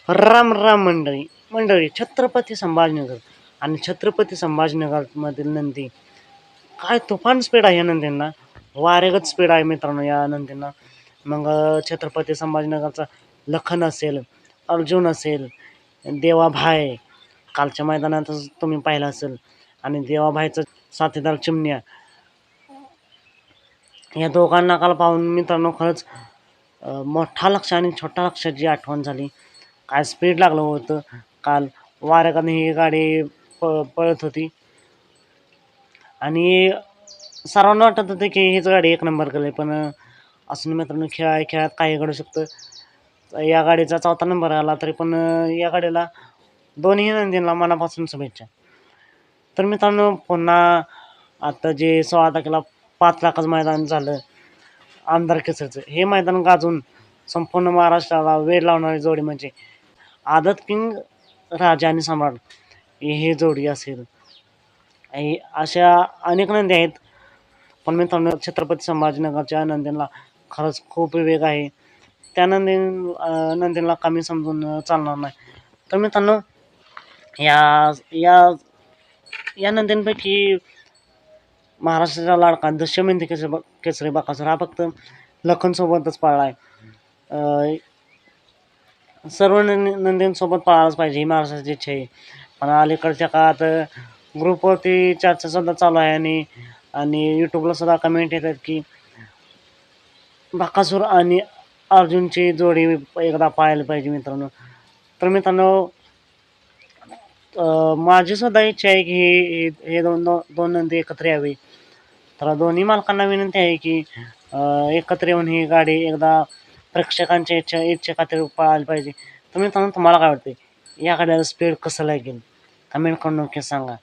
राम राम मंडळी मंडळी छत्रपती संभाजीनगर आणि छत्रपती संभाजीनगरमधील नंदी काय तुफान स्पीड आहे या नंदींना. वारेगत स्पीड आहे मित्रांनो या नंदींना. मग छत्रपती संभाजीनगरचा लखन असेल, अर्जुन असेल, देवाभाई कालच्या मैदानातच तुम्ही पाहिलं असेल, आणि देवाभाईचं साथीदार चिमण्या, या दोघांना काल पाहून मित्रांनो खरंच मोठा लक्ष आणि छोटा लक्षाची आठवण झाली. काय स्पीड लागलं होतं काल. वाऱ्याकडनं ही गाडी पळत होती आणि सर्वांना वाटत होतं की हीच गाडी एक नंबर करेल, पण असं मित्रांनो खेळात काही घडू शकतं. या गाडीचा 4था नंबर आला तरी पण या गाडीला दोन्ही नंदींना मनापासून शुभेच्छा. तर मित्रांनो पुन्हा आता जे 16 तारखेला 5 लाखाचं मैदान झालं आमदार केसरचं, हे मैदान गाजून संपूर्ण महाराष्ट्राला वेळ लावणारी जोडी म्हणजे आदत किंग राजा आणि सम्राट हे जोडी असेल. अशा अनेक नंदी आहेत, पण मित्रांनो छत्रपती संभाजीनगरच्या नंदींना खरंच खूप वेग आहे. त्या नंदींना कमी समजून चालणार नाही. तर मित्रांनो या या या नंदींपैकी महाराष्ट्राचा लाडका दशमेंधी केसरी बकासूर हा फक्त लखनसोबतच पळला आहे. सर्व नंदींसोबत पळायलाच पाहिजे ही महाराष्ट्राची इच्छा आहे. पण अलीकडच्या काळात ग्रुपवरती चर्चा सुद्धा चालू आहे आणि यूट्यूबला सुद्धा कमेंट येतात की बकासूर आणि अर्जुनची जोडी एकदा पाहायला पाहिजे मित्रांनो. तर मित्रांनो माझी सुद्धा इच्छा आहे की हे दोन नंदी एकत्र यावे. तर दोन्ही मालकांना विनंती आहे की एकत्र येऊन ही गाडी एकदा प्रेक्षकांच्या इच्छा खातीर पळायला पाहिजे. तर मित्रांनो तुम्हाला काय वाटते या गाड्याला स्पीड कसं लागेल कमेंट करून नक्की सांगा.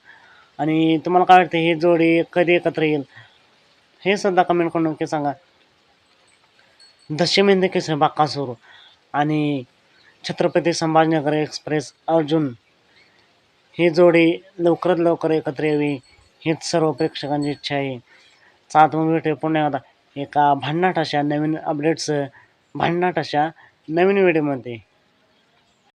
आणि तुम्हाला काय वाटतं ही जोडी कधी एकत्र येईल हे सुद्धा कमेंट करून नक्की सांगा. दशमेंधी केसरी बकासूर आणि छत्रपती संभाजीनगर एक्सप्रेस अर्जुन ही जोडी लवकरात लवकर एकत्र यावी हीच सर्व प्रेक्षकांची इच्छा आहे. सात भेटूया पुन्हा एकदा एका भन्नाट अशा नवीन अपडेट्स भन्नाट अशा नवीन व्हिडिओमध्ये.